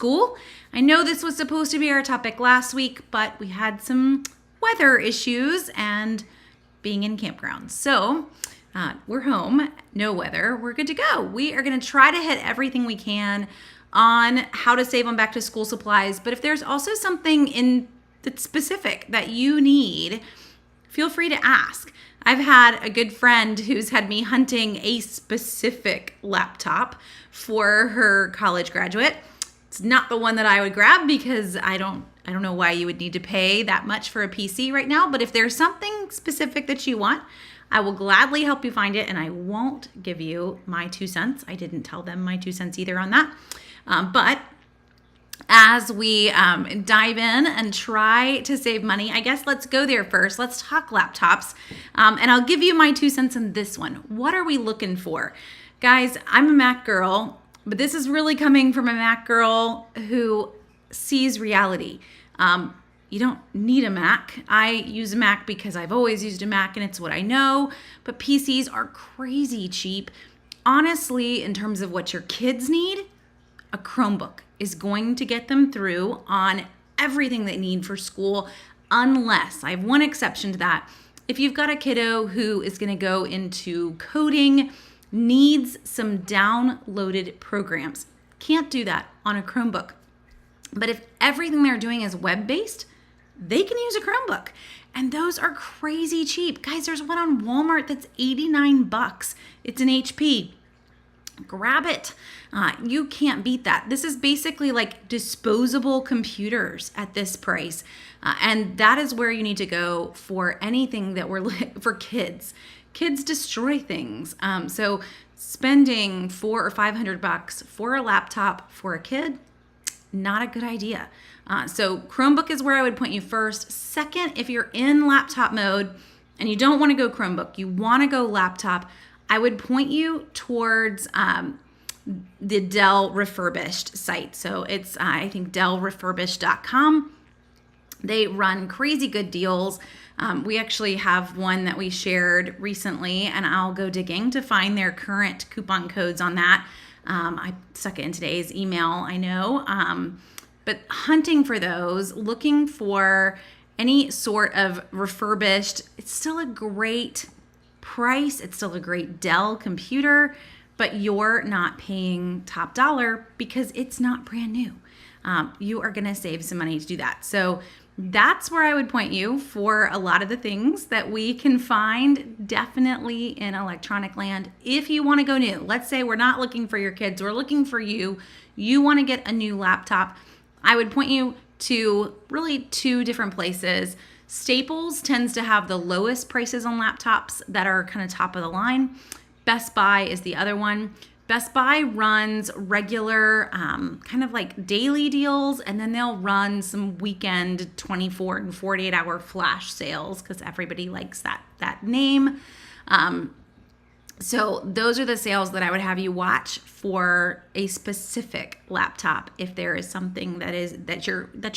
school. I know this was supposed to be our topic last week, but we had some weather issues and being in campgrounds. So we're home, no weather, we're good to go. We are going to try to hit everything we can on how to save on back to school supplies. But if there's also something that's specific that you need, feel free to ask. I've had a good friend who's had me hunting a specific laptop for her college graduate. It's not the one that I would grab because I don't know why you would need to pay that much for a PC right now. But if there's something specific that you want, I will gladly help you find it, and I won't give you my 2 cents. I didn't tell them my 2 cents either on that. But as we dive in and try to save money, I guess let's go there first. Let's talk laptops. And I'll give you my 2 cents on this one. What are we looking for? Guys, I'm a Mac girl, but this is really coming from a Mac girl who sees reality. You don't need a Mac. I use a Mac because I've always used a Mac and it's what I know, but PCs are crazy cheap. Honestly, in terms of what your kids need, a Chromebook is going to get them through on everything they need for school, unless, I have one exception to that, if you've got a kiddo who is going to go into coding, needs some downloaded programs. Can't do that on a Chromebook. But if everything they're doing is web-based, they can use a Chromebook. And those are crazy cheap. Guys, there's one on Walmart that's $89. It's an HP. Grab it. You can't beat that. This is basically like disposable computers at this price. And that is where you need to go for anything that for kids. Kids destroy things. So spending $400 or $500 for a laptop for a kid, not a good idea. So Chromebook is where I would point you first. Second, if you're in laptop mode and you don't want to go Chromebook, you want to go laptop, I would point you towards the Dell refurbished site. So it's, I think, dellrefurbished.com. They run crazy good deals. We actually have one that we shared recently, and I'll go digging to find their current coupon codes on that. I stuck it in today's email, I know. But hunting for those, looking for any sort of refurbished, it's still a great price. It's still a great Dell computer, but you're not paying top dollar because it's not brand new. You are going to save some money to do that. So that's where I would point you for a lot of the things that we can find definitely in electronic land. If you want to go new, let's say we're not looking for your kids, we're looking for you. You want to get a new laptop. I would point you to really 2 different places. Staples tends to have the lowest prices on laptops that are kind of top of the line. Best Buy is the other one. Best Buy runs regular kind of like daily deals, and then they'll run some weekend 24 and 48 hour flash sales because everybody likes that name. So those are the sales that I would have you watch for a specific laptop if there is something that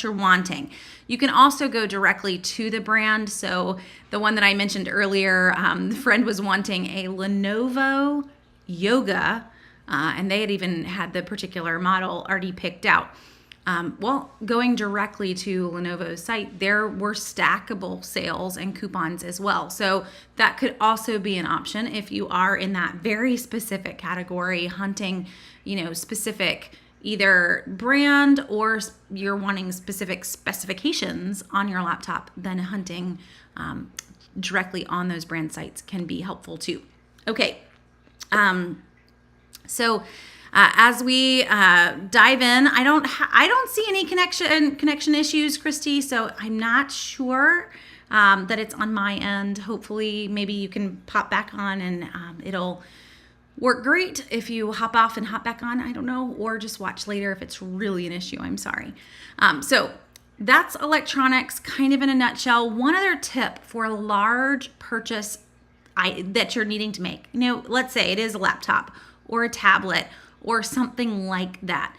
you're wanting. You can also go directly to the brand. So the one that I mentioned earlier, the friend was wanting a Lenovo Yoga, and they had even had the particular model already picked out. Well, going directly to Lenovo's site, there were stackable sales and coupons as well. So that could also be an option if you are in that very specific category, hunting, specific either brand or you're wanting specific specifications on your laptop, then hunting directly on those brand sites can be helpful too. Okay. As we dive in, I don't see any connection issues, Christy. So I'm not sure that it's on my end. Hopefully, maybe you can pop back on and it'll work great. If you hop off and hop back on, I don't know, or just watch later if it's really an issue. I'm sorry. So that's electronics, kind of in a nutshell. One other tip for a large purchase that you're needing to make. Let's say it is a laptop or a tablet or something like that.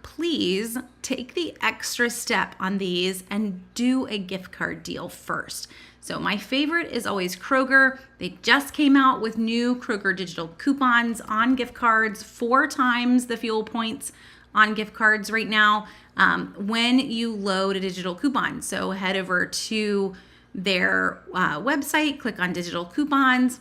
Please take the extra step on these and do a gift card deal first. So my favorite is always Kroger. They just came out with new Kroger digital coupons on gift cards, 4 times the fuel points on gift cards right now when you load a digital coupon. So head over to their website, click on digital coupons,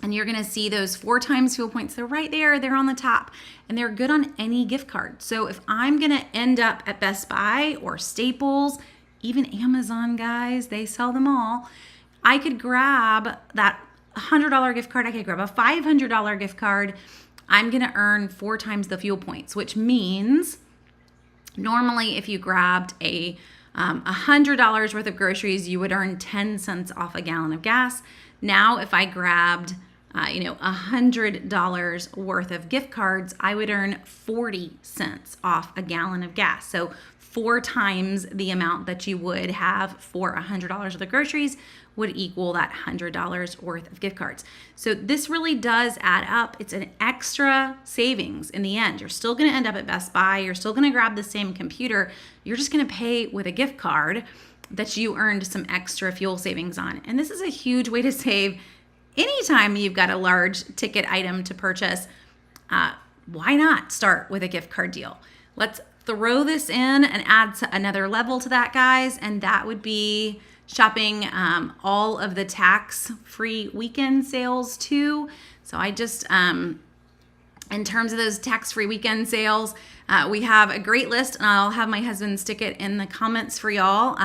and you're going to see those 4 times fuel points. They're right there. They're on the top, and they're good on any gift card. So if I'm going to end up at Best Buy or Staples, even Amazon, guys, they sell them all, I could grab that $100 gift card. I could grab a $500 gift card. I'm going to earn 4 times the fuel points, which means normally if you grabbed a $100 worth of groceries, you would earn 10 cents off a gallon of gas. Now, if I grabbed $100 worth of gift cards, I would earn 40 cents off a gallon of gas. So 4 times the amount that you would have for $100 worth of groceries would equal that $100 worth of gift cards. So this really does add up. It's an extra savings in the end. You're still going to end up at Best Buy. You're still going to grab the same computer. You're just going to pay with a gift card that you earned some extra fuel savings on. And this is a huge way to save anytime you've got a large ticket item to purchase. Why not start with a gift card deal? Let's throw this in and add another level to that, guys. And that would be shopping all of the tax-free weekend sales too. So I just, in terms of those tax-free weekend sales, we have a great list, and I'll have my husband stick it in the comments for y'all.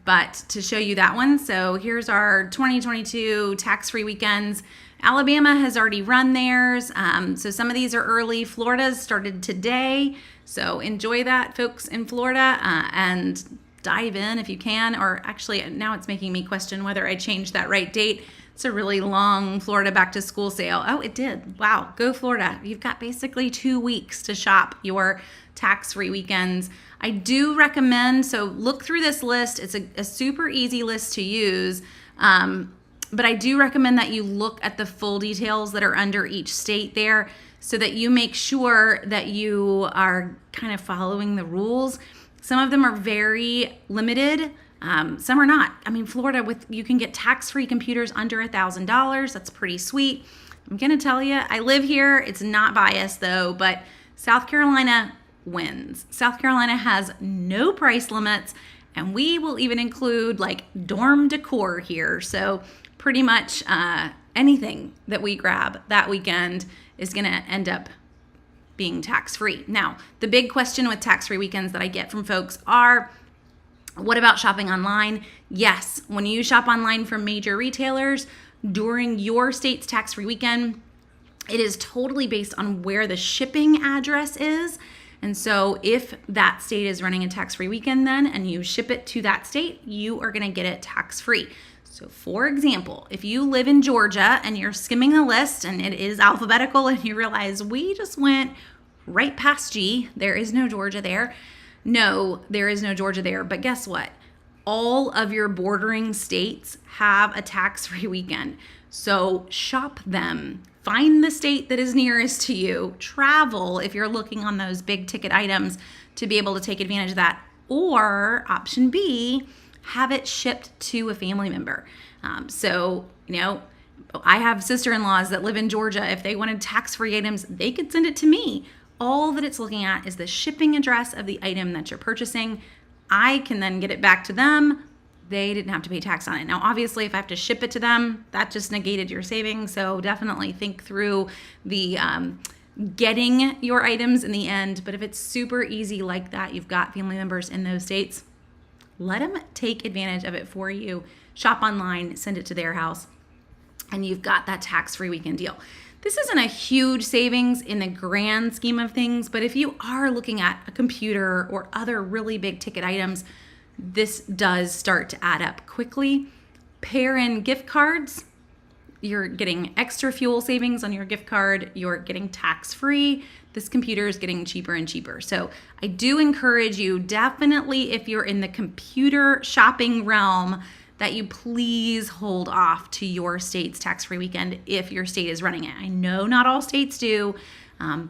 But to show you that one, so here's our 2022 tax-free weekends. Alabama has already run theirs, so some of these are early. Florida's started today, so enjoy that, folks in Florida, and dive in if you can. Or actually, now it's making me question whether I changed that right date. It's a really long Florida back to school sale. Oh, it did. Wow, go Florida. You've got basically 2 weeks to shop your tax-free weekends. I do recommend, so look through this list. It's a super easy list to use, but I do recommend that you look at the full details that are under each state there so that you make sure that you are kind of following the rules. Some of them are very limited. Some are not. I mean, Florida, you can get tax-free computers under $1,000. That's pretty sweet. I'm going to tell you, I live here. It's not biased though, but South Carolina wins. South Carolina has no price limits, and we will even include like dorm decor here. So pretty much anything that we grab that weekend is going to end up being tax-free. Now, the big question with tax-free weekends that I get from folks are, what about shopping online? Yes, when you shop online from major retailers during your state's tax-free weekend, it is totally based on where the shipping address is. And so if that state is running a tax-free weekend then, and you ship it to that state, you are gonna get it tax-free. So for example, if you live in Georgia and you're skimming the list and it is alphabetical and you realize we just went right past G, there is no Georgia there. No, there is no Georgia there, but guess what? All of your bordering states have a tax-free weekend. So shop them. Find the state that is nearest to you. Travel if you're looking on those big ticket items to be able to take advantage of that. Or option B, have it shipped to a family member. I have sister-in-laws that live in Georgia. If they wanted tax-free items, they could send it to me. All that it's looking at is the shipping address of the item that you're purchasing. I can then get it back to them. They didn't have to pay tax on it. Now, obviously, if I have to ship it to them, that just negated your savings. So definitely think through the getting your items in the end. But if it's super easy like that, you've got family members in those states, let them take advantage of it for you. Shop online, send it to their house, and you've got that tax-free weekend deal. This isn't a huge savings in the grand scheme of things, but if you are looking at a computer or other really big ticket items, this does start to add up quickly. Pair in gift cards. You're getting extra fuel savings on your gift card. You're getting tax-free. This computer is getting cheaper and cheaper. So I do encourage you, definitely if you're in the computer shopping realm, that you please hold off to your state's tax-free weekend if your state is running it. I know not all states do,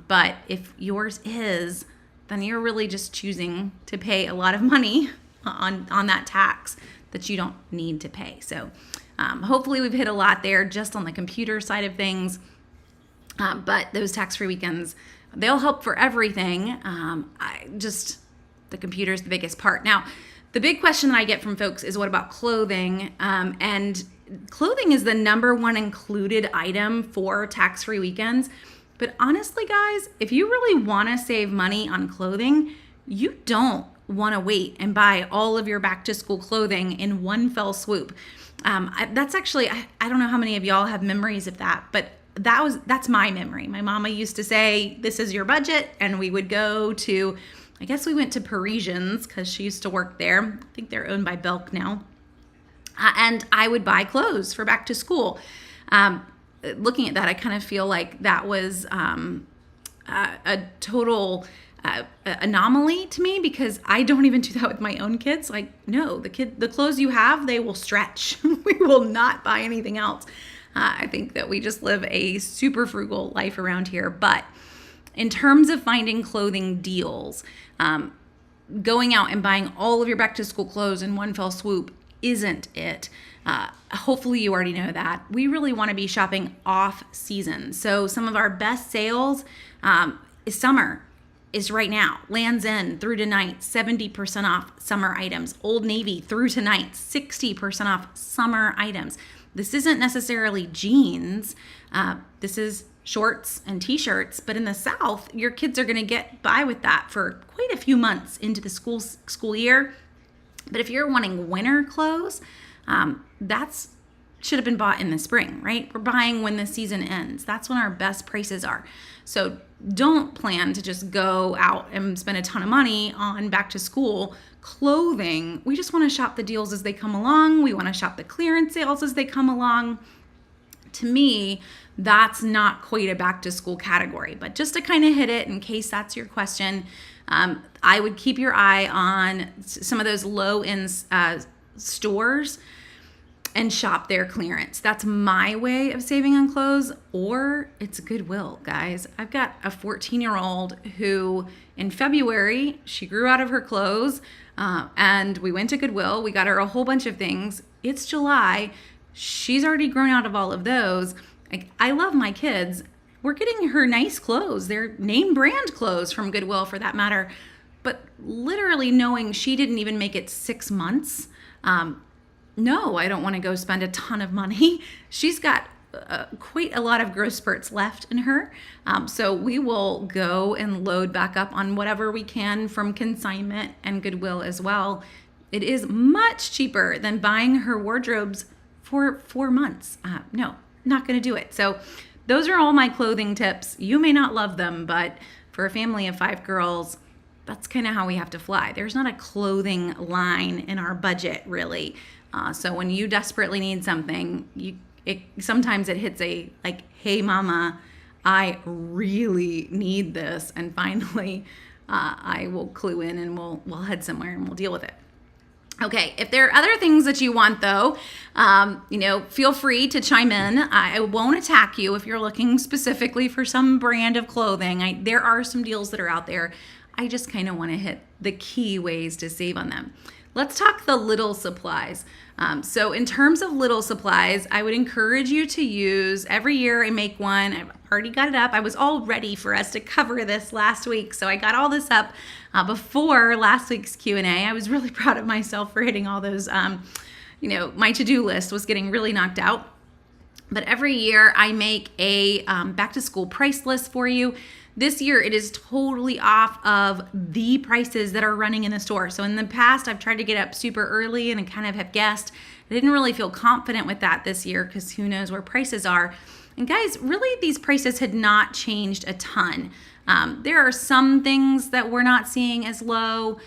but if yours is, then you're really just choosing to pay a lot of money on that tax that you don't need to pay. So hopefully we've hit a lot there just on the computer side of things, but those tax-free weekends they'll help for everything. The computer's the biggest part. Now, the big question that I get from folks is, what about clothing? And clothing is the number one included item for tax-free weekends. But honestly, guys, if you really want to save money on clothing, you don't want to wait and buy all of your back to school clothing in one fell swoop. That's actually, I don't know how many of y'all have memories of that, but that's my memory. My mama used to say, this is your budget. And we would go to, I guess we went to Parisians because she used to work there. I think they're owned by Belk now. And I would buy clothes for back to school. Looking at that, I kind of feel like that was a total anomaly to me, because I don't even do that with my own kids. Like, no, the clothes you have, they will stretch. We will not buy anything else. I think that we just live a super frugal life around here. But in terms of finding clothing deals, going out and buying all of your back to school clothes in one fell swoop isn't it. Hopefully you already know that. We really want to be shopping off season. So some of our best sales is summer. Is right now. Land's End through tonight, 70% off summer items. Old Navy through tonight, 60% off summer items. This isn't necessarily jeans. This is shorts and t-shirts, but in the South, your kids are going to get by with that for quite a few months into the school year. But if you're wanting winter clothes, that's should have been bought in the spring, right? We're buying when the season ends. That's when our best prices are. So don't plan to just go out and spend a ton of money on back to school clothing. We just want to shop the deals as they come along. We want to shop the clearance sales as they come along. To me, that's not quite a back to school category, but just to kind of hit it in case that's your question, I would keep your eye on some of those low-end stores and shop their clearance. That's my way of saving on clothes, or it's Goodwill, guys. I've got a 14-year-old who in February, she grew out of her clothes and we went to Goodwill. We got her a whole bunch of things. It's July. She's already grown out of all of those. Like, I love my kids. We're getting her nice clothes. They're name brand clothes from Goodwill for that matter. But literally knowing she didn't even make it 6 months, no, I don't want to go spend a ton of money. She's got quite a lot of growth spurts left in her. So we will go and load back up on whatever we can from consignment and Goodwill as well. It is much cheaper than buying her wardrobes for 4 months. No, not going to do it. So those are all my clothing tips. You may not love them, but for a family of 5 girls, that's kind of how we have to fly. There's not a clothing line in our budget, really. So when you desperately need something, sometimes it hits a like, hey mama, I really need this. And finally, I will clue in and we'll head somewhere and we'll deal with it. Okay, if there are other things that you want though, feel free to chime in. I won't attack you if you're looking specifically for some brand of clothing. There are some deals that are out there. I just kind of want to hit the key ways to save on them. Let's talk the little supplies. So in terms of little supplies, I would encourage you to use, every year I make one. I've already got it up. I was all ready for us to cover this last week. So I got all this up before last week's Q&A. I was really proud of myself for hitting all those, my to-do list was getting really knocked out. But every year I make a back to school price list for you. This year, it is totally off of the prices that are running in the store. So in the past, I've tried to get up super early and I kind of have guessed. I didn't really feel confident with that this year because who knows where prices are. And guys, really, these prices had not changed a ton. There are some things that we're not seeing as low,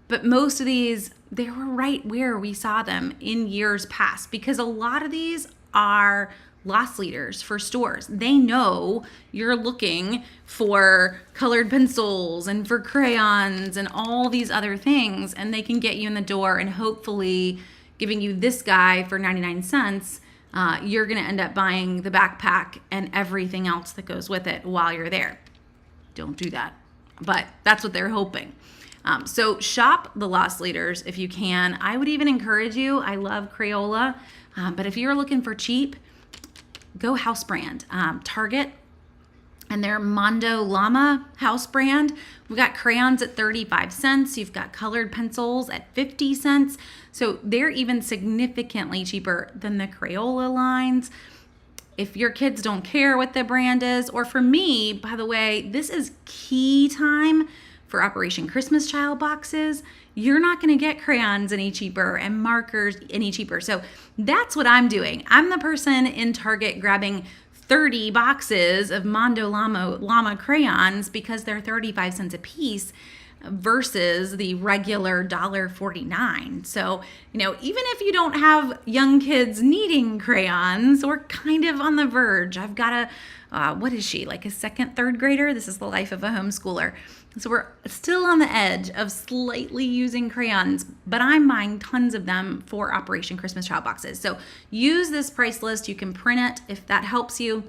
but most of these, they were right where we saw them in years past, because a lot of these are loss leaders for stores. They know you're looking for colored pencils and for crayons and all these other things, and they can get you in the door and hopefully giving you this guy for 99 cents. You're going to end up buying the backpack and everything else that goes with it while you're there. Don't do that, but that's what they're hoping. So shop the loss leaders if you can. I would even encourage you. I love Crayola, but if you're looking for cheap, go house brand. Target, and their Mondo Llama house brand. We've got crayons at 35 cents. You've got colored pencils at 50 cents. So they're even significantly cheaper than the Crayola lines. If your kids don't care what the brand is, or for me, by the way, this is key time for Operation Christmas Child boxes. You're not going to get crayons any cheaper and markers any cheaper. So that's what I'm doing. I'm the person in Target grabbing 30 boxes of Mondo Llama crayons because they're 35 cents a piece versus the regular $1.49. So, even if you don't have young kids needing crayons, we're kind of on the verge. I've got what is she, like a second, third grader? This is the life of a homeschooler. So we're still on the edge of slightly using crayons, but I'm buying tons of them for Operation Christmas Child boxes. So use this price list. You can print it if that helps you.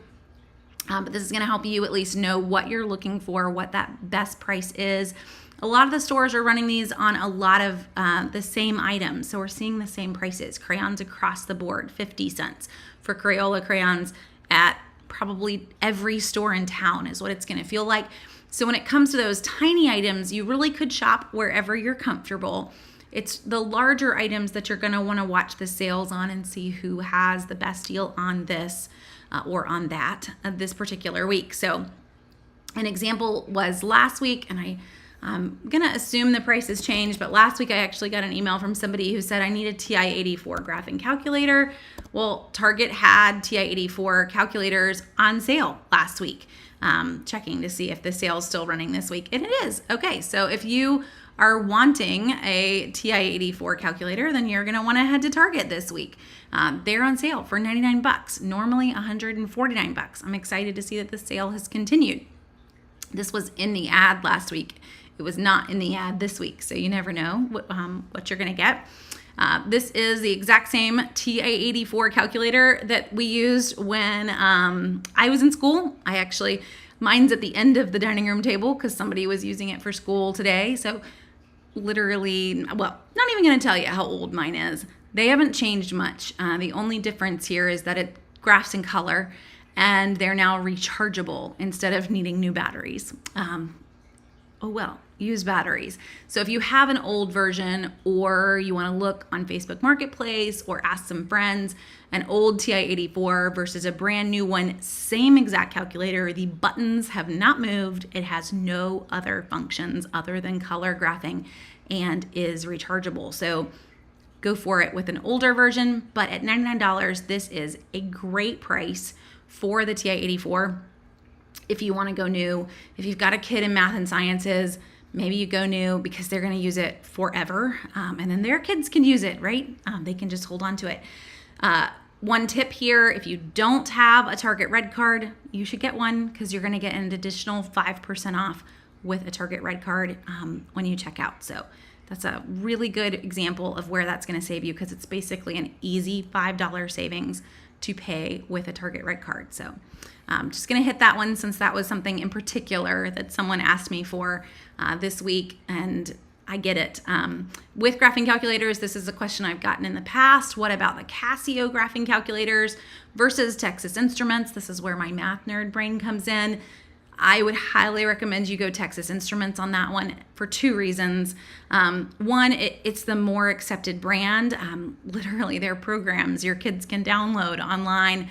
But this is going to help you at least know what you're looking for, what that best price is. A lot of the stores are running these on a lot of the same items. So we're seeing the same prices. Crayons across the board, 50 cents for Crayola crayons at probably every store in town is what it's going to feel like. So when it comes to those tiny items, you really could shop wherever you're comfortable. It's the larger items that you're going to want to watch the sales on and see who has the best deal on this or on that this particular week. So an example was last week, and I'm going to assume the prices changed, but last week I actually got an email from somebody who said I need a TI-84 graphing calculator. Well, Target had TI-84 calculators on sale last week. Checking to see if the sale is still running this week, and it is. Okay, so if you are wanting a TI-84 calculator, then you're going to want to head to Target this week. They're on sale for $99, normally $149. I'm excited to see that the sale has continued. This was in the ad last week. It was not in the ad this week, so you never know what you're going to get. This is the exact same TI-84 calculator that we used when I was in school. Mine's at the end of the dining room table because somebody was using it for school today. So literally, well, not even going to tell you how old mine is. They haven't changed much. The only difference here is that it graphs in color, and they're now rechargeable instead of needing new batteries. Use batteries. So if you have an old version, or you want to look on Facebook Marketplace or ask some friends, an old TI-84 versus a brand new one, same exact calculator, the buttons have not moved. It has no other functions other than color graphing and is rechargeable. So go for it with an older version, but at $99, this is a great price for the TI-84. If you want to go new, if you've got a kid in math and sciences, maybe you go new because they're going to use it forever. And then their kids can use it, right? They can just hold on to it. One tip here, if you don't have a Target Red Card, you should get one because you're going to get an additional 5% off with a Target Red Card when you check out. So that's a really good example of where that's going to save you because it's basically an easy $5 savings to pay with a Target Red Card. So I'm just going to hit that one since that was something in particular that someone asked me for this week, and I get it. With graphing calculators, this is a question I've gotten in the past. What about the Casio graphing calculators versus Texas Instruments? This is where my math nerd brain comes in. I would highly recommend you go Texas Instruments on that one for two reasons. One, it's the more accepted brand. Literally, their programs your kids can download online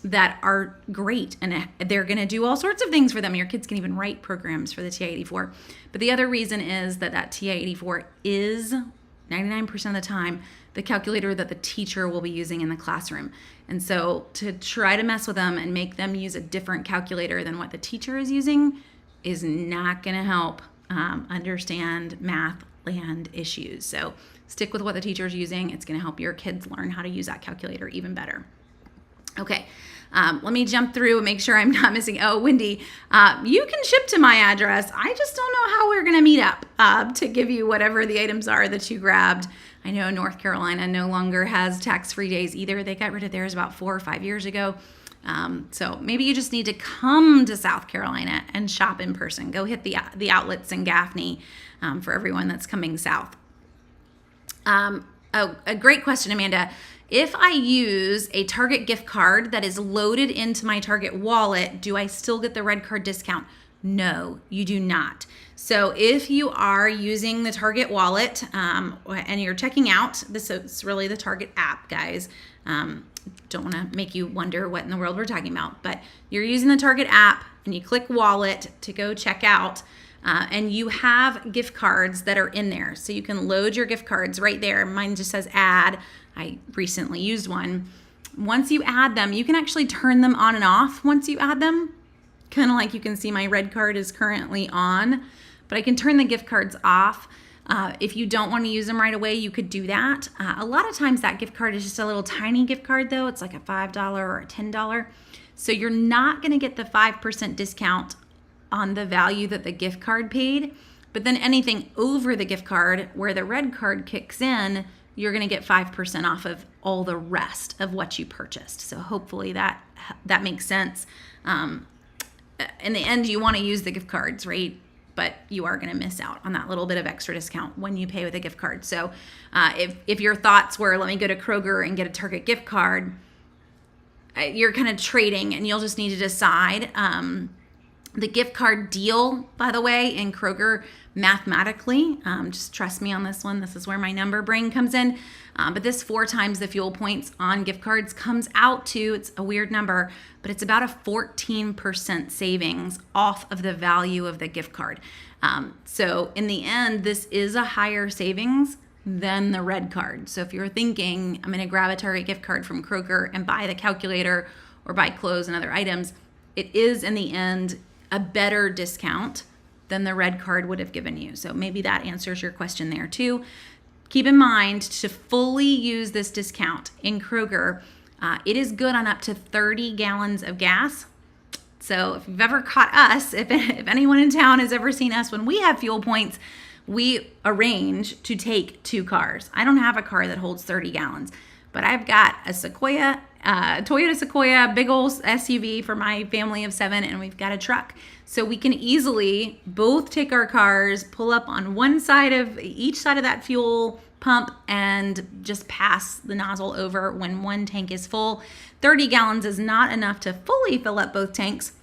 that are great, and they're going to do all sorts of things for them. Your kids can even write programs for the TI-84. But the other reason is that TI-84 is 99% of the time the calculator that the teacher will be using in the classroom. And so to try to mess with them and make them use a different calculator than what the teacher is using is not going to help understand math and issues. So stick with what the teacher is using. It's going to help your kids learn how to use that calculator even better. Okay, let me jump through and make sure I'm not missing. Oh, Wendy, you can ship to my address. I just don't know how we're going to meet up to give you whatever the items are that you grabbed. I know North Carolina no longer has tax-free days either. They got rid of theirs about 4 or 5 years ago. So maybe you just need to come to South Carolina and shop in person. Go hit the outlets in Gaffney for everyone that's coming south. A great question, Amanda. if I use a Target gift card that is loaded into my Target wallet, do I still get the red card discount? No, you do not. So if you are using the Target wallet and you're checking out, this is really the Target app, guys. Don't want to make you wonder what in the world we're talking about, but you're using the Target app and you click wallet to go check out. And you have gift cards that are in there. So you can load your gift cards right there. Mine just says add. I recently used one. Once you add them, you can actually turn them on and off once you add them. Kind of like you can see my red card is currently on, but I can turn the gift cards off. If you don't want to use them right away, you could do that. A lot of times that gift card is just a little tiny gift card though. It's like a $5 or a $10. So you're not going to get the 5% discount on the value that the gift card paid. But then anything over the gift card where the red card kicks in, you're going to get 5% off of all the rest of what you purchased. So hopefully that makes sense. In the end, you want to use the gift cards, right? But you are going to miss out on that little bit of extra discount when you pay with a gift card. So if your thoughts were, let me go to Kroger and get a Target gift card, you're kind of trading, and you'll just need to decide. The gift card deal, by the way, in Kroger, mathematically, just trust me on this one. This is where my number brain comes in. But this 4 times the fuel points on gift cards comes out to, it's a weird number, but it's about a 14% savings off of the value of the gift card. So in the end, this is a higher savings than the red card. So if you're thinking, I'm going to grab a Target gift card from Kroger and buy the calculator or buy clothes and other items, it is in the end a better discount than the red card would have given you. So maybe that answers your question there too. Keep in mind, to fully use this discount in Kroger, it is good on up to 30 gallons of gas. So if you've ever caught us, if anyone in town has ever seen us when we have fuel points, we arrange to take 2 cars. I don't have a car that holds 30 gallons, but I've got a Toyota Sequoia, big old SUV for my family of 7, and we've got a truck. So we can easily both take our cars, pull up on each side of that fuel pump, and just pass the nozzle over when one tank is full. 30 gallons is not enough to fully fill up both tanks,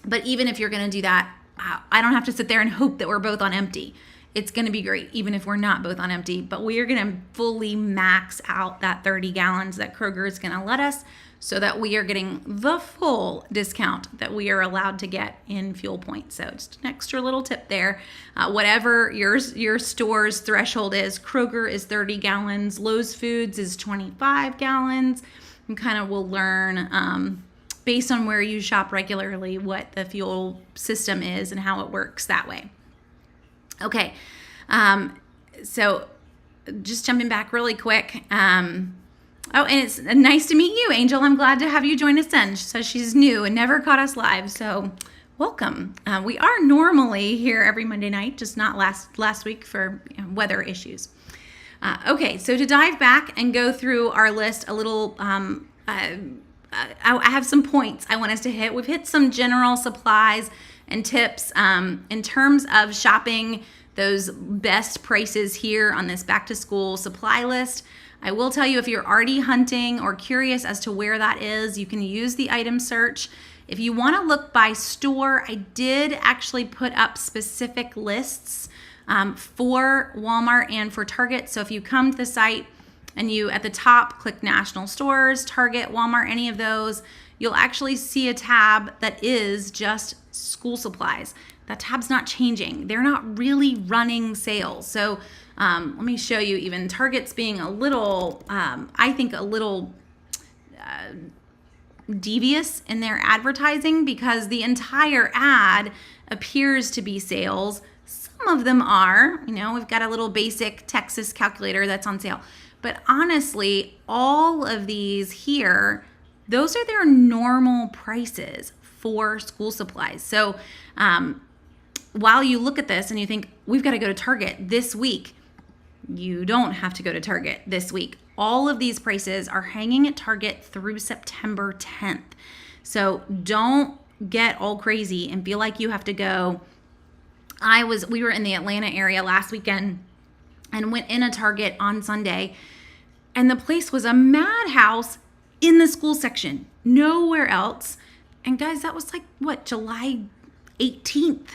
but even if you're going to do that, I don't have to sit there and hope that we're both on empty. It's going to be great even if we're not both on empty, but we are going to fully max out that 30 gallons that Kroger is going to let us, so that we are getting the full discount that we are allowed to get in fuel points. So just an extra little tip there. Whatever your store's threshold is, Kroger is 30 gallons, Lowe's Foods is 25 gallons. You kind of will learn based on where you shop regularly what the fuel system is and how it works that way. Okay, so just jumping back really quick. Oh, and it's nice to meet you, Angel. I'm glad to have you join us in. She says she's new and never caught us live, so welcome. We are normally here every Monday night, just not last week for weather issues. Okay, so to dive back and go through our list a little, I have some points I want us to hit. We've hit some general supplies and tips in terms of shopping those best prices here on this back to school supply list. I will tell you, if you're already hunting or curious as to where that is, you can use the item search. If you want to look by store, I did actually put up specific lists for Walmart and for Target. So if you come to the site and you at the top click national stores, Target, Walmart, any of those, you'll actually see a tab that is just school supplies. That tab's not changing. They're not really running sales. So let me show you. Even Target's being a little, I think a little devious in their advertising, because the entire ad appears to be sales. Some of them are, we've got a little basic Texas calculator that's on sale. But honestly, all of these here, those are their normal prices for school supplies. So while you look at this and you think, we've got to go to Target this week, you don't have to go to Target this week. All of these prices are hanging at Target through September 10th. So don't get all crazy and feel like you have to go. We were in the Atlanta area last weekend and went in a Target on Sunday, And the place was a madhouse in the school section, nowhere else. And guys, that was like, what, July 18th.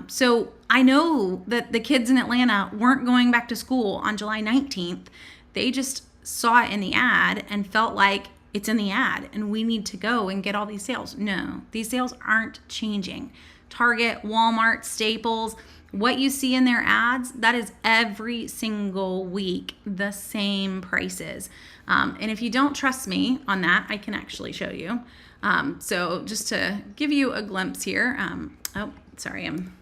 So I know that the kids in Atlanta weren't going back to school on July 19th. They just saw it in the ad and felt like it's in the ad and we need to go and get all these sales. No, these sales aren't changing. Target, Walmart, Staples, what you see in their ads, that is every single week the same prices. And if you don't trust me on that, I can actually show you. So just to give you a glimpse here. Oh, sorry, I'm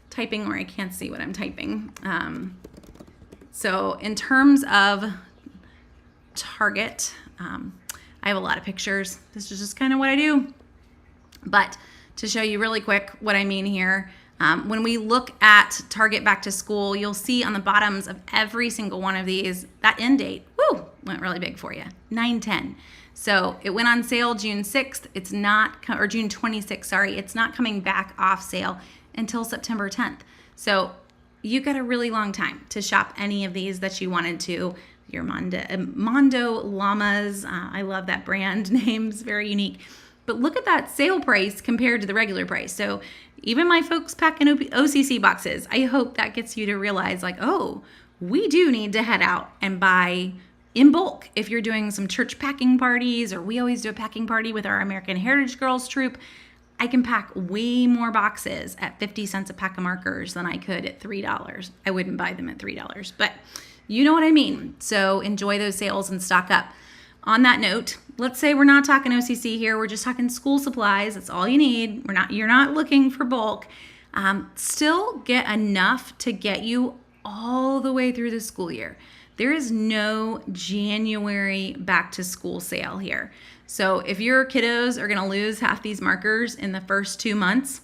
typing where I can't see what I'm typing. So in terms of Target, I have a lot of pictures. This is just kind of what I do. But to show you really quick what I mean here, when we look at Target back to school, you'll see on the bottoms of every single one of these, that end date, woo, went really big for you, 9/10. So it went on sale June 6th. It's not, or June 26th, sorry. It's not coming back off sale until September 10th. So you got a really long time to shop any of these that you wanted to. Your Mondo Llamas. I love that brand name. It's very unique. But look at that sale price compared to the regular price. So even my folks packing OCC boxes, I hope that gets you to realize like, oh, we do need to head out and buy in bulk. If you're doing some church packing parties, or we always do a packing party with our American Heritage Girls troop, I can pack way more boxes at 50 cents a pack of markers than I could at $3. I wouldn't buy them at $3, but you know what I mean. So enjoy those sales and stock up. On that note, let's say we're not talking OCC here. We're just talking school supplies. That's all you need. You're not looking for bulk. Still get enough to get you all the way through the school year. There is no January back to school sale here. So if your kiddos are going to lose half these markers in the first 2 months,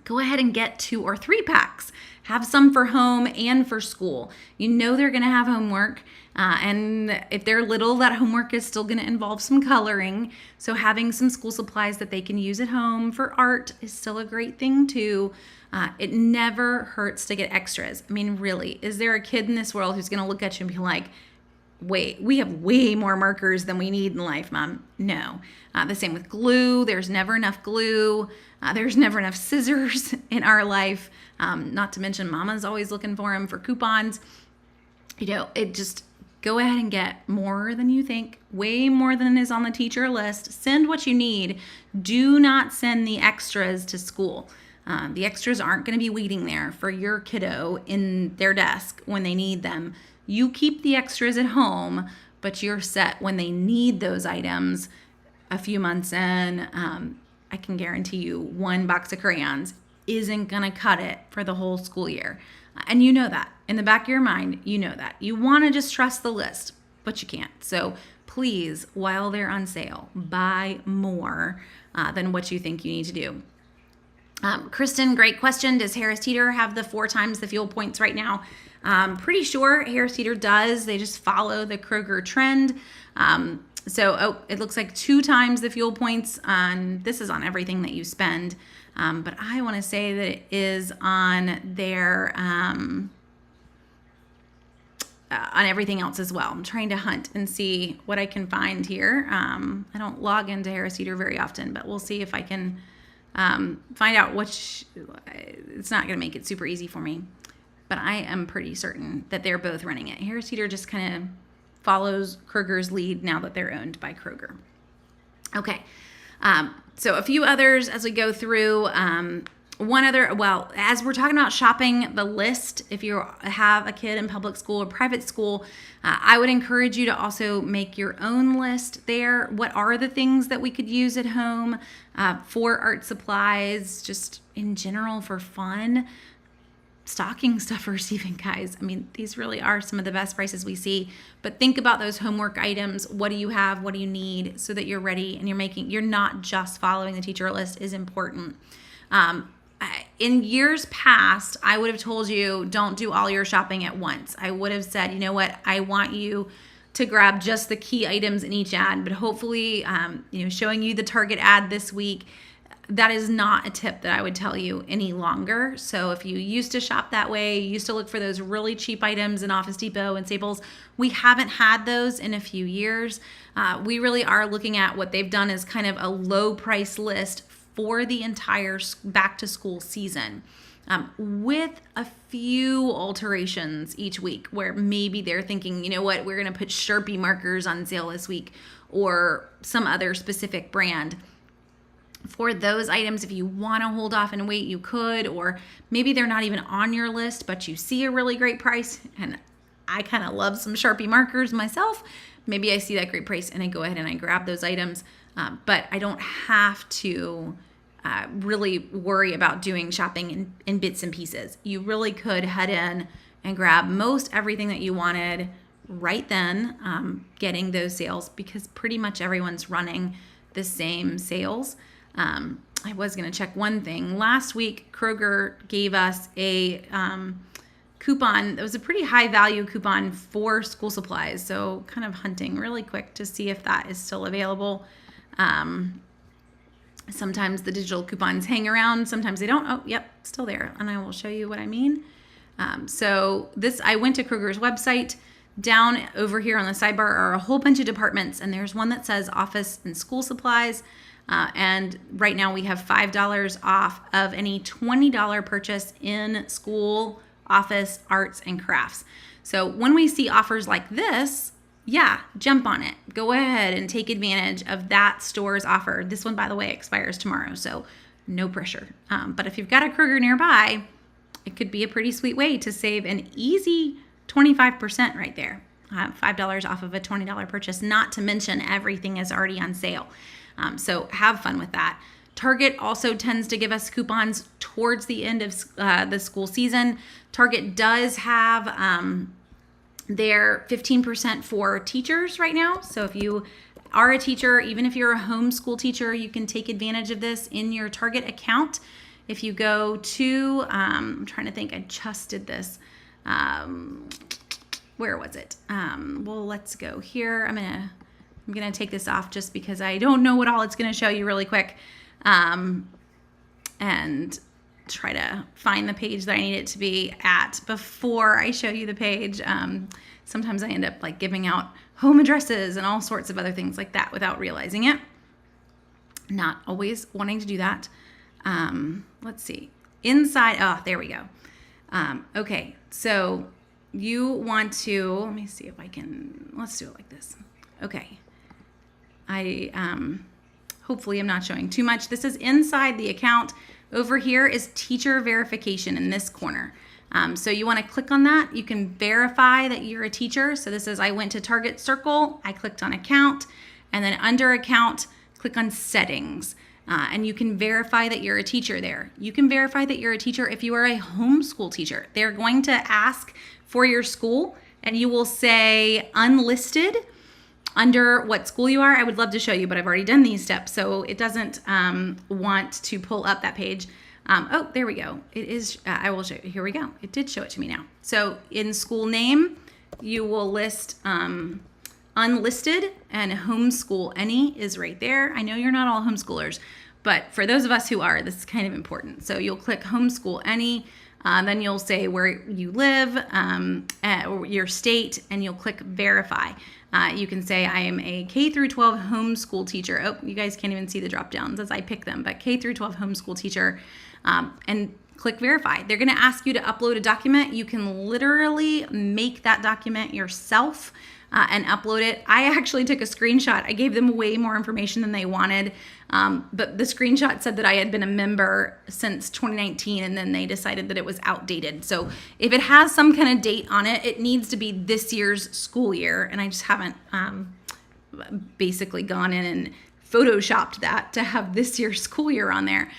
go ahead and get 2 or 3 packs. Have some for home and for school. You know they're going to have homework. And if they're little, that homework is still going to involve some coloring. So having some school supplies that they can use at home for art is still a great thing too. It never hurts to get extras. I mean, really, is there a kid in this world who's going to look at you and be like, wait, we have way more markers than we need in life, Mom? No. The same with glue. There's never enough glue. There's never enough scissors in our life. Not to mention Mama's always looking for them for coupons. You know, it just, go ahead and get more than you think, way more than is on the teacher list. Send what you need. Do not send the extras to school. The extras aren't going to be waiting there for your kiddo in their desk when they need them. You keep the extras at home, but you're set when they need those items a few months in. I can guarantee you 1 box of crayons isn't going to cut it for the whole school year. And you know that. In the back of your mind, you know that. You want to just trust the list, but you can't. So please, while they're on sale, buy more than what you think you need to do. Kristen, great question. Does Harris Teeter have the 4 times the fuel points right now? Pretty sure Harris Teeter does. They just follow the Kroger trend. It looks like 2 times the fuel points this is on everything that you spend. But I want to say that it is on their, on everything else as well. I'm trying to hunt and see what I can find here. I don't log into Harris Teeter very often, but we'll see if I can find out which. It's not going to make it super easy for me, but I am pretty certain that they're both running it. Harris Teeter just kind of follows Kroger's lead now that they're owned by Kroger. Okay. So a few others as we go through. As we're talking about shopping the list, if you have a kid in public school or private school, I would encourage you to also make your own list there. What are the things that we could use at home for art supplies, just in general for fun? Stocking stuffers even, guys. I mean, these really are some of the best prices we see, but think about those homework items. What do you have? What do you need so that you're ready and you're not just following the teacher list is important. In years past, I would have told you, don't do all your shopping at once. I would have said, you know what? I want you to grab just the key items in each ad, but hopefully, showing you the Target ad this week, that is not a tip that I would tell you any longer. So if you used to shop that way, you used to look for those really cheap items in Office Depot and Staples, we haven't had those in a few years. We really are looking at what they've done as kind of a low price list for the entire back to school season. With a few alterations each week where maybe they're thinking, you know what, we're going to put Sharpie markers on sale this week or some other specific brand. For those items, if you want to hold off and wait, you could, or maybe they're not even on your list, but you see a really great price. And I kind of love some Sharpie markers myself. Maybe I see that great price and I go ahead and I grab those items, but I don't have to really worry about doing shopping in bits and pieces. You really could head in and grab most everything that you wanted right then, getting those sales, because pretty much everyone's running the same sales. I was going to check one thing. Last week, Kroger gave us a coupon. It was a pretty high value coupon for school supplies. So kind of hunting really quick to see if that is still available. Sometimes the digital coupons hang around. Sometimes they don't. Oh, yep, still there. And I will show you what I mean. I went to Kroger's website. Down over here on the sidebar are a whole bunch of departments, and there's one that says office and school supplies. And right now we have $5 off of any $20 purchase in school, office, arts, and crafts. So when we see offers like this, jump on it. Go ahead and take advantage of that store's offer. This one, by the way, expires tomorrow, so no pressure. But if you've got a Kroger nearby, it could be a pretty sweet way to save an easy 25% right there. $5 off of a $20 purchase, not to mention everything is already on sale. So have fun with that. Target also tends to give us coupons towards the end of the school season. Target does have their 15% for teachers right now. So if you are a teacher, even if you're a homeschool teacher, you can take advantage of this in your Target account. If you go to, I'm trying to think, I just did this. Where was it? Well, let's go here. I'm gonna take this off just because I don't know what all it's gonna show you really quick, and try to find the page that I need it to be at before I show you the page. Sometimes I end up like giving out home addresses and all sorts of other things like that without realizing it. Not always wanting to do that. Let's see. Inside, there we go. Okay, so you want to, let me see if I can, let's do it like this. Okay. Hopefully I'm not showing too much. This is inside the account. Over here is teacher verification in this corner. So you want to click on that. You can verify that you're a teacher. So this is, I went to Target Circle, I clicked on account, and then under account, click on settings. And you can verify that you're a teacher there. You can verify that you're a teacher if you are a homeschool teacher. They're going to ask for your school, and you will say unlisted under what school you are. I would love to show you, but I've already done these steps, so it doesn't want to pull up that page. Oh, there we go. It is, I will show you. Here we go. It did show it to me now. So in school name, you will list unlisted, and homeschool any is right there. I know you're not all homeschoolers, but for those of us who are, this is kind of important. So you'll click homeschool any, then you'll say where you live, or your state, and you'll click verify. You can say I am a K through 12 homeschool teacher. Oh, you guys can't even see the drop downs as I pick them, but K through 12 homeschool teacher, and click verify. They're going to ask you to upload a document. You can literally make that document yourself and upload it. I actually took a screenshot. I gave them way more information than they wanted, but the screenshot said that I had been a member since 2019, and then they decided that it was outdated. So if it has some kind of date on it, it needs to be this year's school year, and I just haven't basically gone in and photoshopped that to have this year's school year on there.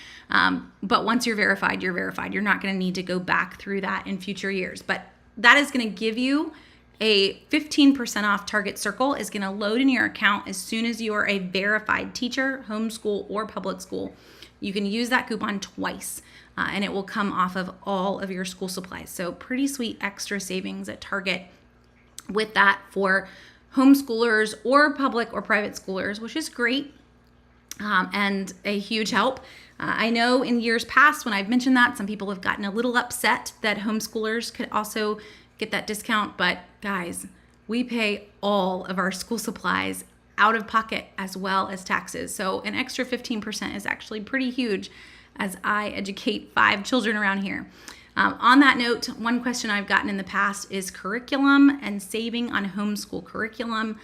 But once you're verified, you're verified. You're not going to need to go back through that in future years, but that is going to give you a 15% off. Target Circle is going to load in your account as soon as you are a verified teacher, homeschool, or public school. You can use that coupon twice, and it will come off of all of your school supplies. So pretty sweet extra savings at Target with that for homeschoolers or public or private schoolers, which is great, and a huge help. I know in years past when I've mentioned that, some people have gotten a little upset that homeschoolers could also get that discount. But guys, we pay all of our school supplies out of pocket as well as taxes. So an extra 15% is actually pretty huge as I educate 5 children around here. On that note, one question I've gotten in the past is curriculum and saving on homeschool curriculum.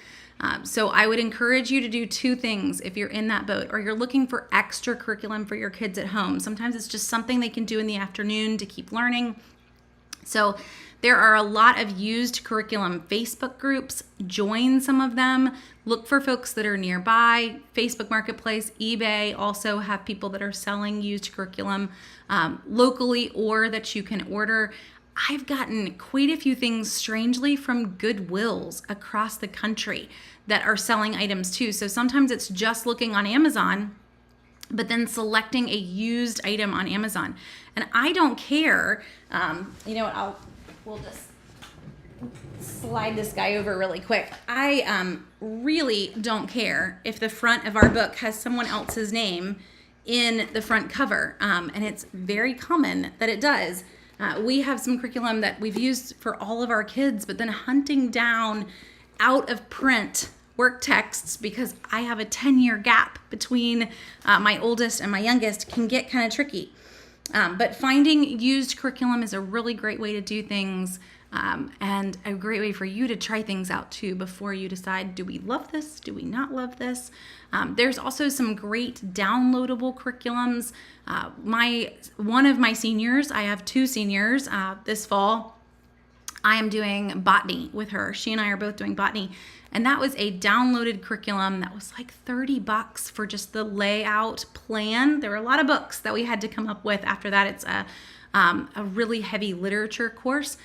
So I would encourage you to do 2 things if you're in that boat or you're looking for extra curriculum for your kids at home. Sometimes it's just something they can do in the afternoon to keep learning. So there are a lot of used curriculum Facebook groups. Join some of them. Look for folks that are nearby. Facebook Marketplace, eBay also have people that are selling used curriculum locally or that you can order. I've gotten quite a few things, strangely, from Goodwills across the country that are selling items too. So sometimes it's just looking on Amazon, but then selecting a used item on Amazon. And I don't care. You know what? We'll just slide this guy over really quick. I really don't care if the front of our book has someone else's name in the front cover. And it's very common that it does. We have some curriculum that we've used for all of our kids, but then hunting down out of print work texts, because I have a 10-year gap between my oldest and my youngest, can get kind of tricky. But finding used curriculum is a really great way to do things, and a great way for you to try things out too before you decide, do we love this? Do we not love this? There's also some great downloadable curriculums. One of my seniors, I have 2 seniors this fall, I am doing botany with her. She and I are both doing botany. And that was a downloaded curriculum that was like $30 for just the layout plan. There were a lot of books that we had to come up with. After that, it's a really heavy literature course.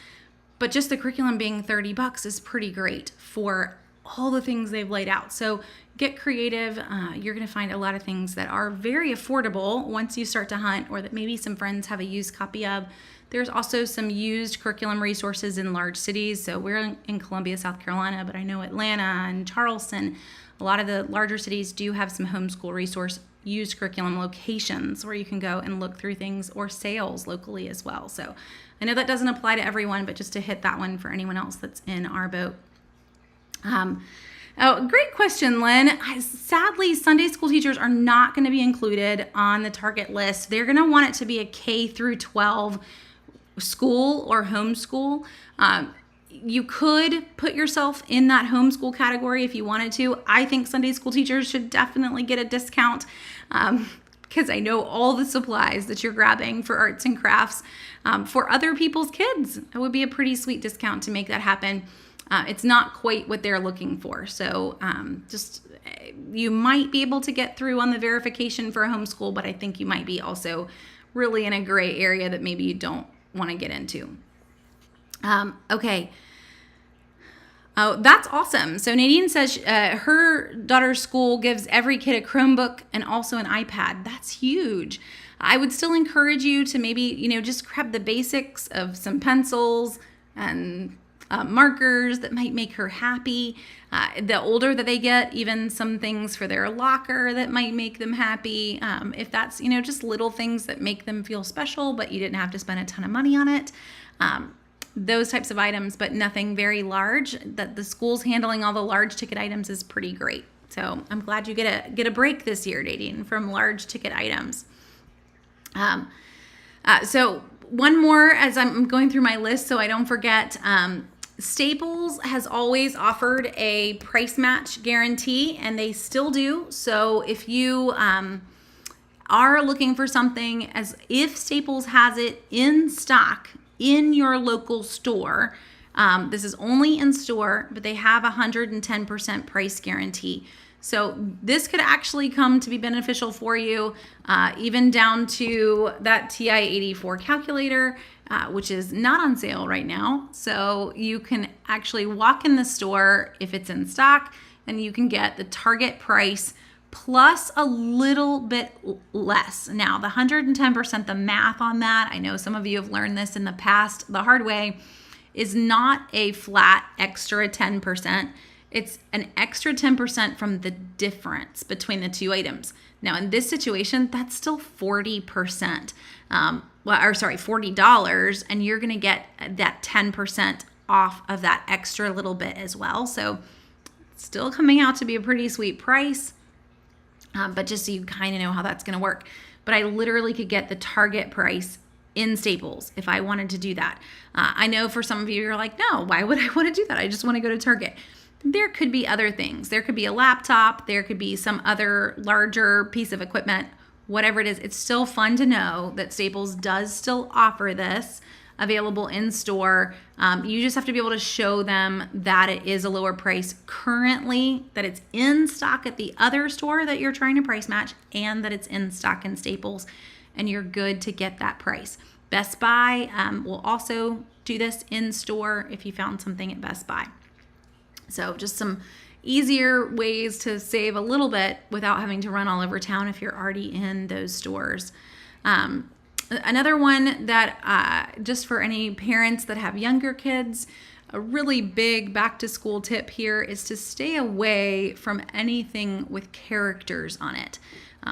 But just the curriculum being $30 is pretty great for all the things they've laid out. So get creative. You're going to find a lot of things that are very affordable once you start to hunt, or that maybe some friends have a used copy of. There's also some used curriculum resources in large cities. So we're in Columbia, South Carolina, but I know Atlanta and Charleston, a lot of the larger cities do have some homeschool resource used curriculum locations where you can go and look through things, or sales locally as well. So I know that doesn't apply to everyone, but just to hit that one for anyone else that's in our boat. Oh, great question, Lynn. Sadly, Sunday school teachers are not going to be included on the target list. They're going to want it to be a K through 12 school or homeschool. You could put yourself in that homeschool category if you wanted to. I think Sunday school teachers should definitely get a discount because I know all the supplies that you're grabbing for arts and crafts for other people's kids. It would be a pretty sweet discount to make that happen. It's not quite what they're looking for. So you might be able to get through on the verification for a homeschool, but I think you might be also really in a gray area that maybe you don't want to get into. Okay. Oh, that's awesome. So Nadine says her daughter's school gives every kid a Chromebook and also an iPad. That's huge. I would still encourage you to maybe, just grab the basics of some pencils and markers that might make her happy. The older that they get, even some things for their locker that might make them happy. If that's, just little things that make them feel special, but you didn't have to spend a ton of money on it. Those types of items, but nothing very large. That the school's handling all the large ticket items is pretty great. So I'm glad you get a break this year, Nadine, from large ticket items. So one more as I'm going through my list so I don't forget. Staples has always offered a price match guarantee, and they still do. So if you are looking for something, as if Staples has it in stock in your local store, this is only in store, but they have 110% price guarantee. So this could actually come to be beneficial for you, even down to that TI-84 calculator, which is not on sale right now. So you can actually walk in the store if it's in stock, and you can get the target price plus a little bit less. Now, the 110%, the math on that, I know some of you have learned this in the past the hard way, is not a flat extra 10%. It's an extra 10% from the difference between the two items. Now, in this situation, that's still 40%. $40, and you're going to get that 10% off of that extra little bit as well. So it's still coming out to be a pretty sweet price, but just so you kind of know how that's going to work. But I literally could get the Target price in Staples if I wanted to do that. I know for some of you, you're like, no, why would I want to do that? I just want to go to Target. There could be other things. There could be a laptop. There could be some other larger piece of equipment, whatever it is. It's still fun to know that Staples does still offer this available in store. You just have to be able to show them that it is a lower price currently, that it's in stock at the other store that you're trying to price match, and that it's in stock in Staples, and you're good to get that price. Best Buy will also do this in store if you found something at Best Buy. So just some easier ways to save a little bit without having to run all over town if you're already in those stores. Another one that just for any parents that have younger kids, a really big back to school tip here is to stay away from anything with characters on it.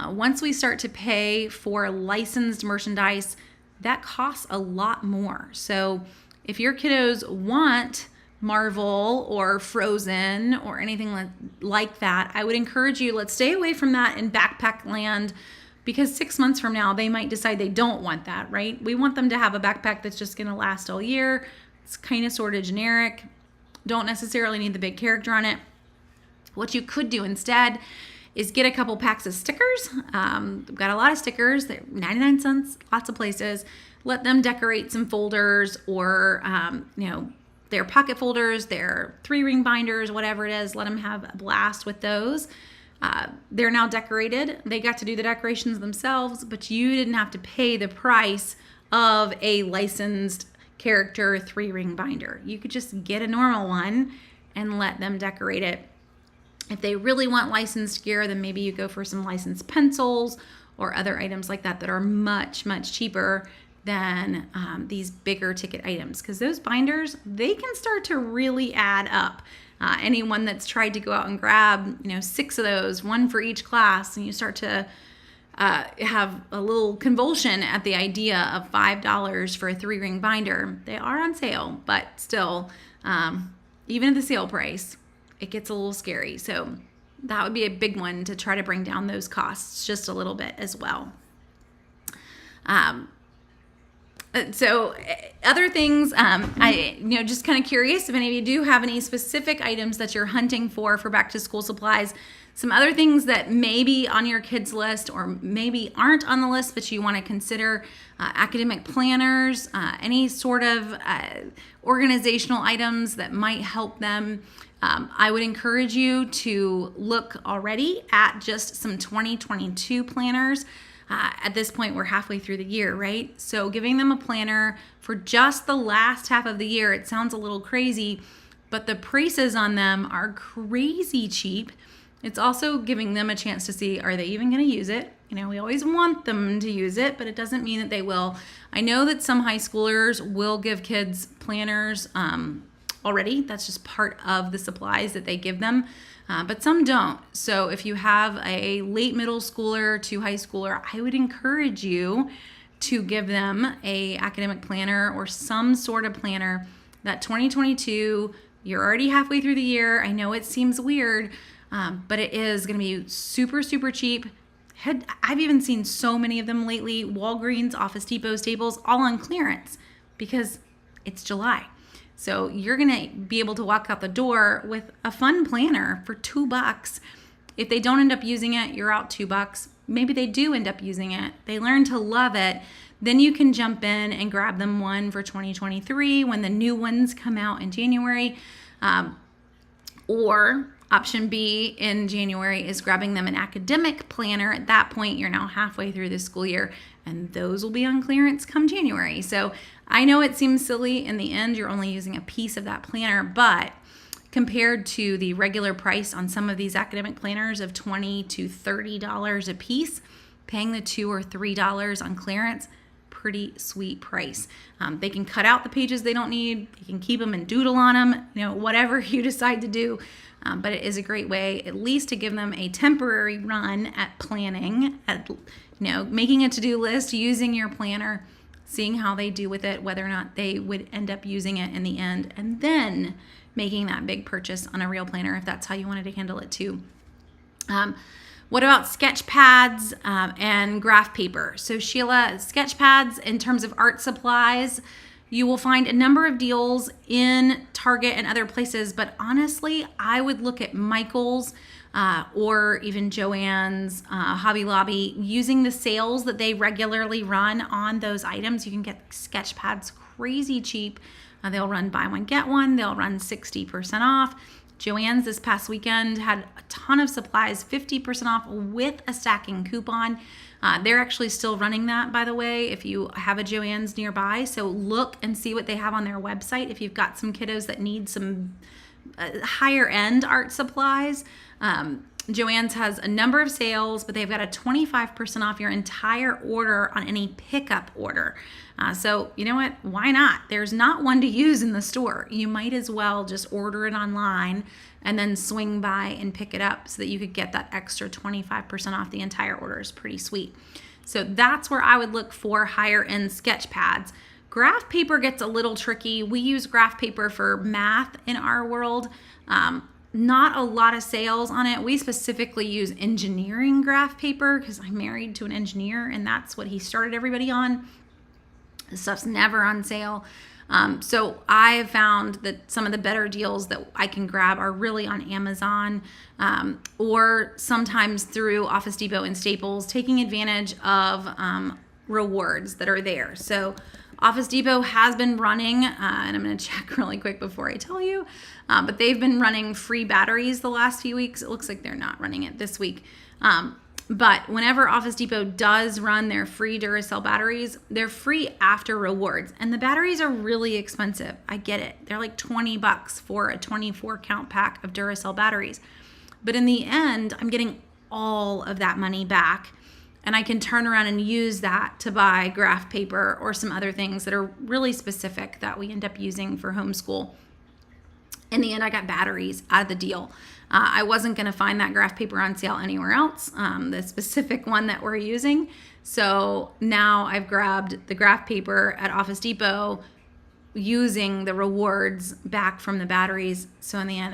Once we start to pay for licensed merchandise, that costs a lot more. So if your kiddos want Marvel or Frozen or anything like that, I would encourage you, let's stay away from that in backpack land, because 6 months from now, they might decide they don't want that, right? We want them to have a backpack that's just going to last all year. It's kind of sort of generic. Don't necessarily need the big character on it. What you could do instead is get a couple packs of stickers. We've got a lot of stickers. They're 99 cents, lots of places. Let them decorate some folders or, their pocket folders, their 3-ring binders, whatever it is. Let them have a blast with those. They're now decorated. They got to do the decorations themselves, but you didn't have to pay the price of a licensed character 3-ring binder. You could just get a normal one and let them decorate it. If they really want licensed gear, then maybe you go for some licensed pencils or other items like that are much, much cheaper than these bigger ticket items, because those binders, they can start to really add up. Anyone that's tried to go out and grab 6 of those, one for each class, and you start to have a little convulsion at the idea of $5 for a 3-ring binder. They are on sale, but still, even at the sale price, it gets a little scary. So that would be a big one to try to bring down those costs just a little bit as well. So other things, just kind of curious if any of you do have any specific items that you're hunting for back to school supplies. Some other things that may be on your kids' list or maybe aren't on the list, but you want to consider: academic planners, any sort of organizational items that might help them. I would encourage you to look already at just some 2022 planners. At this point, we're halfway through the year, right? So giving them a planner for just the last half of the year, it sounds a little crazy, but the prices on them are crazy cheap. It's also giving them a chance to see, are they even going to use it? We always want them to use it, but it doesn't mean that they will. I know that some high schoolers will give kids planners already. That's just part of the supplies that they give them. But some don't. So if you have a late middle schooler to high schooler, I would encourage you to give them a academic planner or some sort of planner. That 2022, you're already halfway through the year. I know it seems weird, but it is going to be super, super cheap. I've even seen so many of them lately. Walgreens, Office Depot, Staples, all on clearance because it's July. So you're going to be able to walk out the door with a fun planner for $2. If they don't end up using it, you're out $2. Maybe they do end up using it. They learn to love it. Then you can jump in and grab them one for 2023 when the new ones come out in January. Or option B in January is grabbing them an academic planner. At that point, you're now halfway through the school year, and those will be on clearance come January. So I know it seems silly. In the end, you're only using a piece of that planner, but compared to the regular price on some of these academic planners of $20 to $30 a piece, paying the $2 or $3 on clearance, pretty sweet price. They can cut out the pages they don't need. You can keep them and doodle on them, whatever you decide to do. But it is a great way, at least, to give them a temporary run at planning, at making a to-do list, using your planner, seeing how they do with it, whether or not they would end up using it in the end, and then making that big purchase on a real planner if that's how you wanted to handle it too. What about sketch pads and graph paper? So Sheila, sketch pads in terms of art supplies, you will find a number of deals in Target and other places, but honestly, I would look at Michael's or even Joann's, Hobby Lobby, using the sales that they regularly run on those items. You can get sketch pads crazy cheap. They'll run buy one, get one. They'll run 60% off. Joann's this past weekend had a ton of supplies, 50% off with a stacking coupon. They're actually still running that, by the way, if you have a Joann's nearby. So look and see what they have on their website if you've got some kiddos that need some higher end art supplies. Joann's has a number of sales, but they've got a 25% off your entire order on any pickup order. So you know what? Why not? There's not one to use in the store. You might as well just order it online and then swing by and pick it up so that you could get that extra 25% off the entire order. Is pretty sweet. So that's where I would look for higher end sketch pads. Graph paper gets a little tricky. We use graph paper for math in our world. Not a lot of sales on it. We specifically use engineering graph paper because I'm married to an engineer and that's what he started everybody on. This stuff's never on sale. So I have found that some of the better deals that I can grab are really on Amazon or sometimes through Office Depot and Staples, taking advantage of rewards that are there. So Office Depot has been running, and I'm going to check really quick before I tell you, but they've been running free batteries the last few weeks. It looks like they're not running it this week. But whenever Office Depot does run their free Duracell batteries, they're free after rewards. And the batteries are really expensive. I get it. They're like $20 for a 24 count pack of Duracell batteries. But in the end, I'm getting all of that money back. And I can turn around and use that to buy graph paper or some other things that are really specific that we end up using for homeschool. In the end, I got batteries out of the deal. I wasn't going to find that graph paper on sale anywhere else, the specific one that we're using. So now I've grabbed the graph paper at Office Depot using the rewards back from the batteries. So in the end,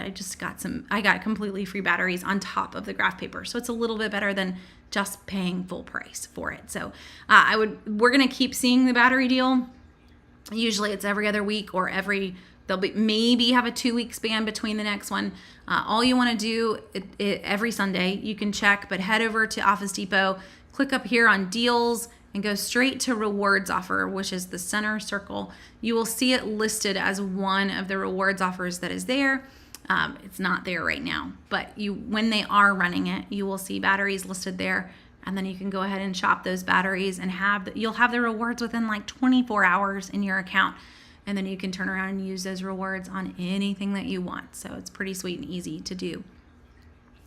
I got completely free batteries on top of the graph paper. So it's a little bit better than just paying full price for it. So we're going to keep seeing the battery deal. Usually it's every other week or maybe have a 2-week span between the next one. All you want to do every Sunday, you can check, but head over to Office Depot, click up here on deals and go straight to rewards offer, which is the center circle. You will see it listed as one of the rewards offers that is there. It's not there right now, but when they are running it, you will see batteries listed there, and then you can go ahead and shop those batteries and you'll have the rewards within like 24 hours in your account. And then you can turn around and use those rewards on anything that you want. So it's pretty sweet and easy to do.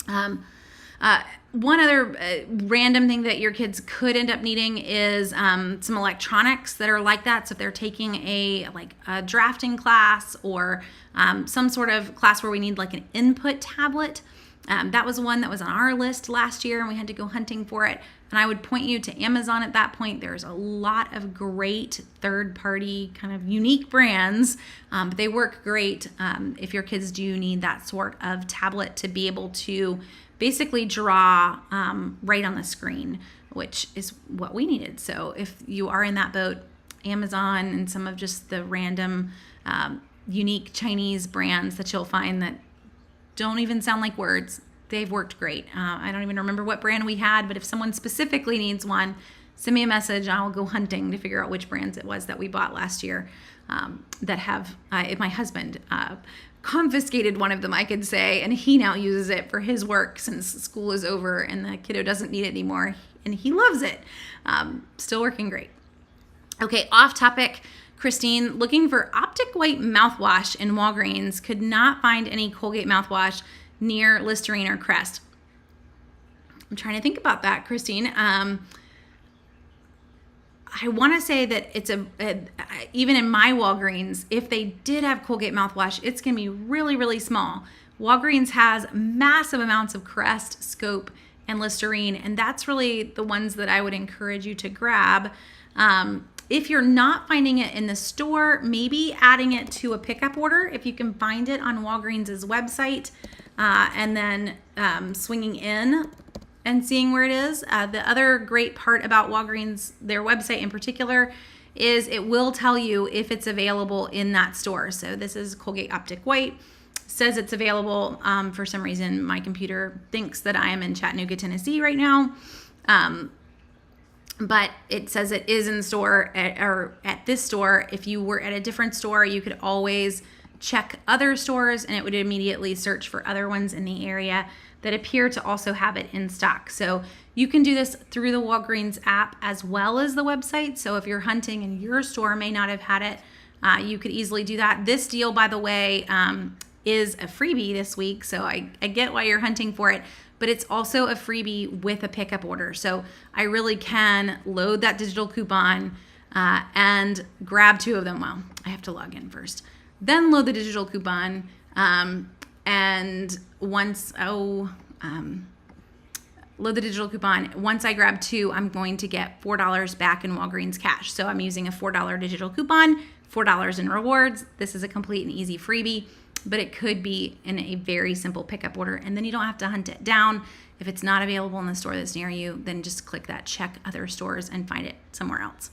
One other random thing that your kids could end up needing is some electronics that are like that. So if they're taking a drafting class or some sort of class where we need like an input tablet, that was one that was on our list last year and we had to go hunting for it. And I would point you to Amazon at that point. There's a lot of great third-party kind of unique brands, but they work great if your kids do need that sort of tablet to be able to basically draw right on the screen, which is what we needed. So if you are in that boat, Amazon and some of just the random unique Chinese brands that you'll find that don't even sound like words, they've worked great. I don't even remember what brand we had, but if someone specifically needs one, send me a message. I'll go hunting to figure out which brands it was that we bought last year that have, my husband confiscated one of them, I could say, and he now uses it for his work since school is over and the kiddo doesn't need it anymore, and he loves it. Still working great. Okay, off topic. Christine, looking for Optic White mouthwash in Walgreens, could not find any Colgate mouthwash near Listerine or Crest. I'm trying to think about that, Christine. I want to say that it's even in my Walgreens, if they did have Colgate mouthwash, it's going to be really, really small. Walgreens has massive amounts of Crest, Scope, and Listerine, and that's really the ones that I would encourage you to grab. If you're not finding it in the store, maybe adding it to a pickup order if you can find it on Walgreens' website, and then swinging in and seeing where it is. The other great part about Walgreens, their website in particular, is it will tell you if it's available in that store. So this is Colgate Optic White. Says it's available. For some reason, my computer thinks that I am in Chattanooga, Tennessee right now. But it says it is in store at this store. If you were at a different store, you could always check other stores and it would immediately search for other ones in the area that appear to also have it in stock. So you can do this through the Walgreens app as well as the website. So if you're hunting and your store may not have had it, you could easily do that. This deal, by the way, is a freebie this week. So I get why you're hunting for it, but it's also a freebie with a pickup order. So I really can load that digital coupon and grab 2 of them. Well, I have to log in first. Then load the digital coupon, and once load the digital coupon. Once I grab 2, I'm going to get $4 back in Walgreens cash. So I'm using a $4 digital coupon, $4 in rewards. This is a complete and easy freebie, but it could be in a very simple pickup order, and then you don't have to hunt it down. If it's not available in the store that's near you, then just click that check other stores and find it somewhere else.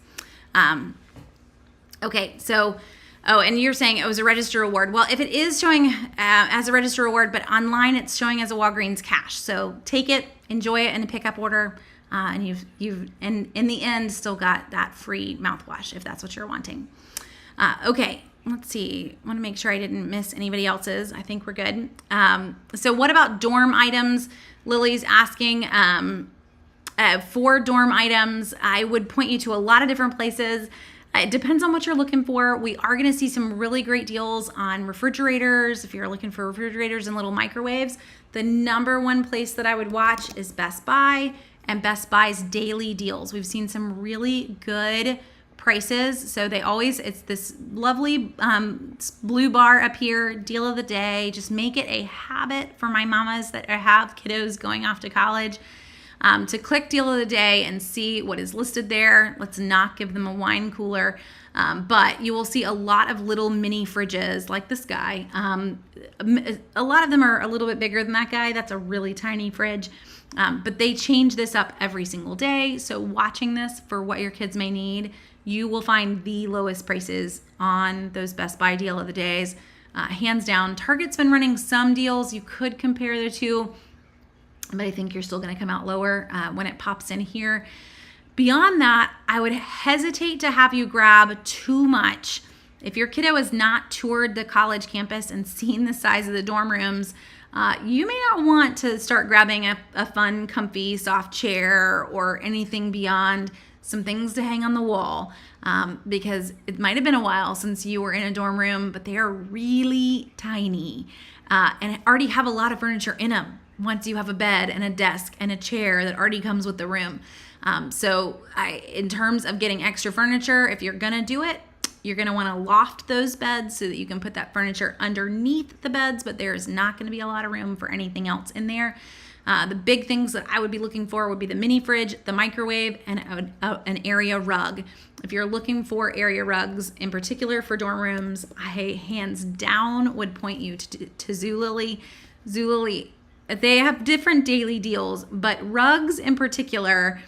Okay, so and you're saying it was a register reward. Well, if it is showing as a register reward, but online it's showing as a Walgreens cash. So take it, enjoy it in a pickup order, and you've in the end still got that free mouthwash if that's what you're wanting. Okay, let's see. I want to make sure I didn't miss anybody else's. I think we're good. So what about dorm items? Lily's asking for dorm items. I would point you to a lot of different places. It depends on what you're looking for. We are going to see some really great deals on refrigerators. If you're looking for refrigerators and little microwaves, the number one place that I would watch is Best Buy and Best Buy's daily deals. We've seen some really good prices. So it's this lovely blue bar up here, deal of the day. Just make it a habit for my mamas that have kiddos going off to college to click deal of the day and see what is listed there. Let's not give them a wine cooler, but you will see a lot of little mini fridges like this guy. A lot of them are a little bit bigger than that guy. That's a really tiny fridge, but they change this up every single day. So watching this for what your kids may need, you will find the lowest prices on those Best Buy deal of the days. Hands down, Target's been running some deals. You could compare the two, but I think you're still going to come out lower when it pops in here. Beyond that, I would hesitate to have you grab too much. If your kiddo has not toured the college campus and seen the size of the dorm rooms, you may not want to start grabbing a fun, comfy, soft chair or anything beyond some things to hang on the wall, because it might have been a while since you were in a dorm room, but they are really tiny and already have a lot of furniture in them. Once you have a bed and a desk and a chair that already comes with the room. In terms of getting extra furniture, if you're gonna do it, you're gonna wanna loft those beds so that you can put that furniture underneath the beds, but there's not gonna be a lot of room for anything else in there. The big things that I would be looking for would be the mini fridge, the microwave, and an area rug. If you're looking for area rugs, in particular for dorm rooms, I hands down would point you to Zulily. Zulily, they have different daily deals, but rugs in particular,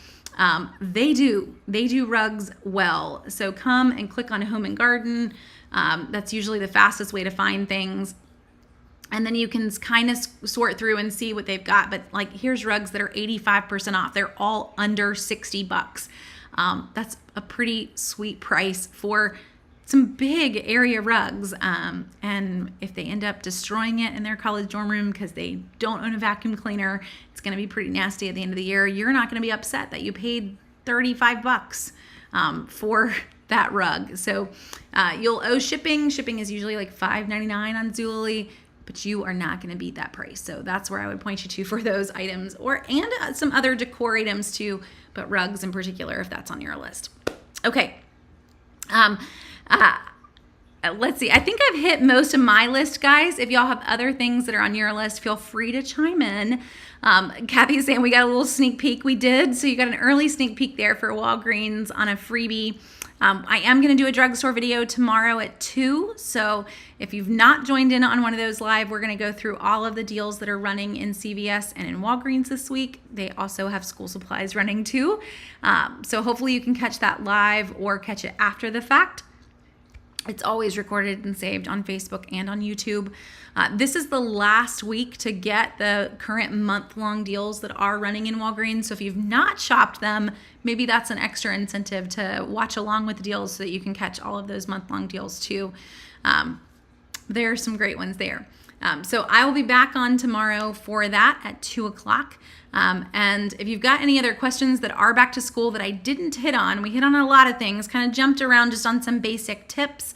they do rugs well. So come and click on Home and Garden. That's usually the fastest way to find things. And then you can kind of sort through and see what they've got. But like, here's rugs that are 85% off. They're all under $60. That's a pretty sweet price for some big area rugs. And if they end up destroying it in their college dorm room because they don't own a vacuum cleaner, it's going to be pretty nasty at the end of the year. You're not going to be upset that you paid $35 for that rug. So you'll owe shipping. Shipping is usually like $5.99 on Zulily, but you are not going to beat that price. So that's where I would point you to for those items, and some other decor items too, but rugs in particular if that's on your list. Okay. Um, uh, Let's see. I think I've hit most of my list, guys. If y'all have other things that are on your list, feel free to chime in. Kathy's saying we got a little sneak peek. We did. So you got an early sneak peek there for Walgreens on a freebie. I am going to do a drugstore video tomorrow at 2. So if you've not joined in on one of those live, we're going to go through all of the deals that are running in CVS and in Walgreens this week. They also have school supplies running too. So hopefully you can catch that live or catch it after the fact. It's always recorded and saved on Facebook and on YouTube. This is the last week to get the current month-long deals that are running in Walgreens. So if you've not shopped them, maybe that's an extra incentive to watch along with the deals so that you can catch all of those month-long deals too. There are some great ones there. So I will be back on tomorrow for that at 2 o'clock. And if you've got any other questions that are back to school that I didn't hit on, we hit on a lot of things, kind of jumped around just on some basic tips.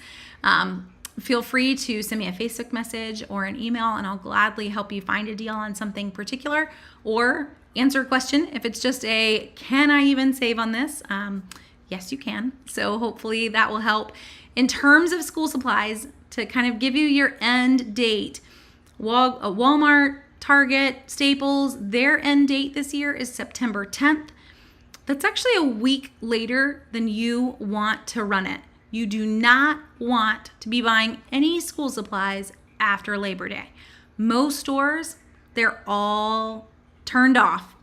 Feel free to send me a Facebook message or an email, and I'll gladly help you find a deal on something particular or answer a question. If it's just a, can I even save on this? Yes, you can. So hopefully that will help. In terms of school supplies, to kind of give you your end date, Walmart, Target, Staples, their end date this year is September 10th. That's actually a week later than you want to run it. You do not want to be buying any school supplies after Labor Day. Most stores, they're all turned off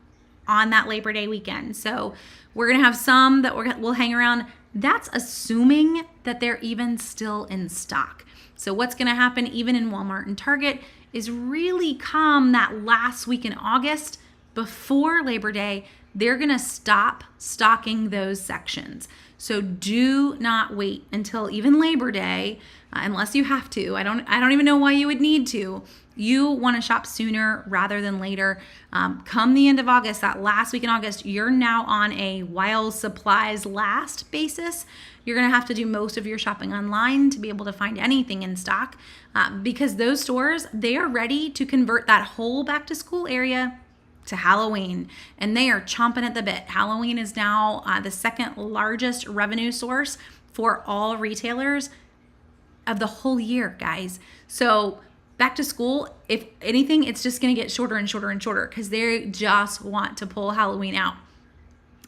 on that Labor Day weekend. So we're going to have some that we'll hang around. That's assuming that they're even still in stock. So what's going to happen even in Walmart and Target is really come that last week in August before Labor Day, they're going to stop stocking those sections. So do not wait until even Labor Day, unless you have to. I don't even know why you would need to. You want to shop sooner rather than later. Come the end of August, that last week in August, you're now on a while supplies last basis. You're going to have to do most of your shopping online to be able to find anything in stock because those stores, they are ready to convert that whole back to school area to Halloween, and they are chomping at the bit. Halloween is now the second largest revenue source for all retailers of the whole year, guys. So back to school, if anything, it's just going to get shorter and shorter and shorter because they just want to pull Halloween out.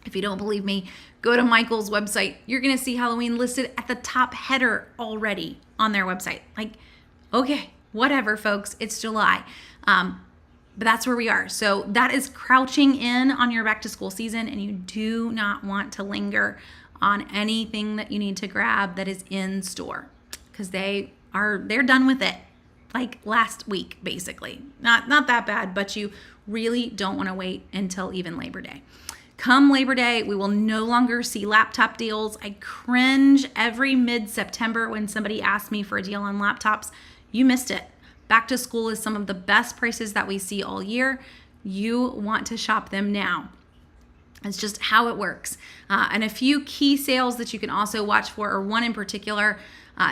If you don't believe me, go to Michael's website. You're going to see Halloween listed at the top header already on their website. Like, okay, whatever, folks. It's July. But that's where we are. So that is crouching in on your back to school season, and you do not want to linger on anything that you need to grab that is in store because they're done with it. Like last week, basically. Not that bad, but you really don't want to wait until even Labor Day. Come Labor Day, we will no longer see laptop deals. I cringe every mid-September when somebody asks me for a deal on laptops. You missed it. Back to school is some of the best prices that we see all year. You want to shop them now. It's just how it works. And a few key sales that you can also watch for, or one in particular,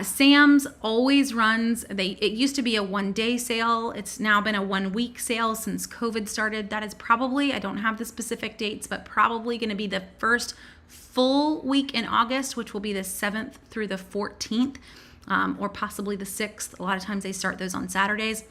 Sam's always runs, it used to be a 1-day sale. It's now been a 1-week sale since COVID started. That is probably, I don't have the specific dates, but probably going to be the first full week in August, which will be the 7th through the 14th, or possibly the 6th. A lot of times they start those on Saturdays.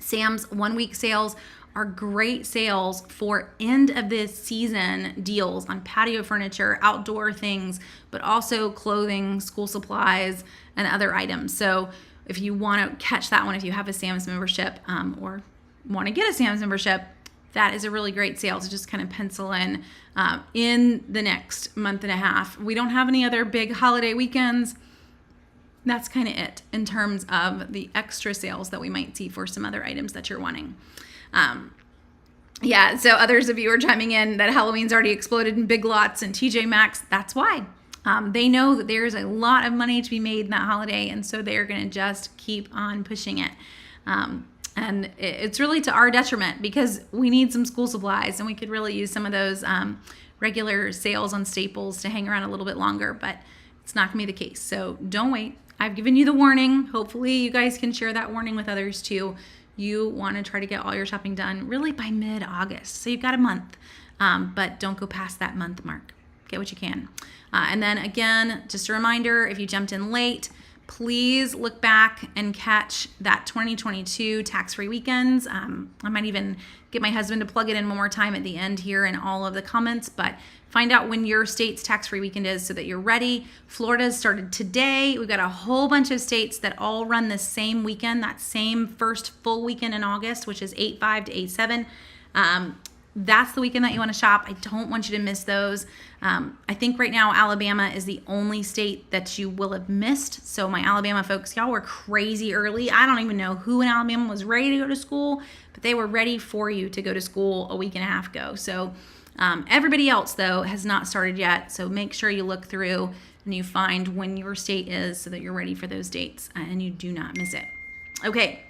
Sam's 1-week sales are great sales for end of the season deals on patio furniture, outdoor things, but also clothing, school supplies, and other items. So if you want to catch that one, if you have a Sam's membership or want to get a Sam's membership, that is a really great sale to just kind of pencil in the next month and a half. We don't have any other big holiday weekends. That's kind of it in terms of the extra sales that we might see for some other items that you're wanting. So others of you are chiming in that Halloween's already exploded in Big Lots and TJ Maxx. That's why. They know that there's a lot of money to be made in that holiday, and so they're going to just keep on pushing it. And it's really to our detriment because we need some school supplies, and we could really use some of those regular sales on Staples to hang around a little bit longer, but it's not going to be the case. So don't wait. I've given you the warning. Hopefully you guys can share that warning with others too. You want to try to get all your shopping done really by mid-August. So you've got a month, but don't go past that month mark. get what you can. And then again, just a reminder, if you jumped in late, please look back and catch that 2022 tax-free weekends. I might even get my husband to plug it in one more time at the end here in all of the comments, but find out when your state's tax-free weekend is so that you're ready. Florida's started today. We've got a whole bunch of states that all run the same weekend, that same first full weekend in August, which is 8/5 to 8/7. That's the weekend that you want to shop. I don't want you to miss those. I think right now Alabama is the only state that you will have missed. So my Alabama folks, y'all were crazy early. I don't even know who in Alabama was ready to go to school, but they were ready for you to go to school a week and a half ago. So everybody else, though, has not started yet. So make sure you look through and you find when your state is so that you're ready for those dates and you do not miss it. Okay.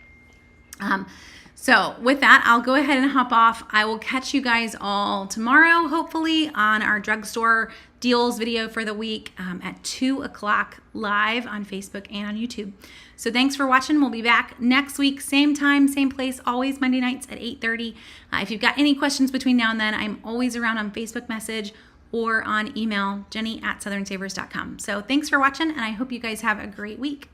So with that, I'll go ahead and hop off. I will catch you guys all tomorrow, hopefully, on our drugstore deals video for the week at 2 o'clock live on Facebook and on YouTube. So thanks for watching. We'll be back next week, same time, same place, always Monday nights at 8:30. If you've got any questions between now and then, I'm always around on Facebook message or on email, jenny@southernsavers.com. So thanks for watching, and I hope you guys have a great week.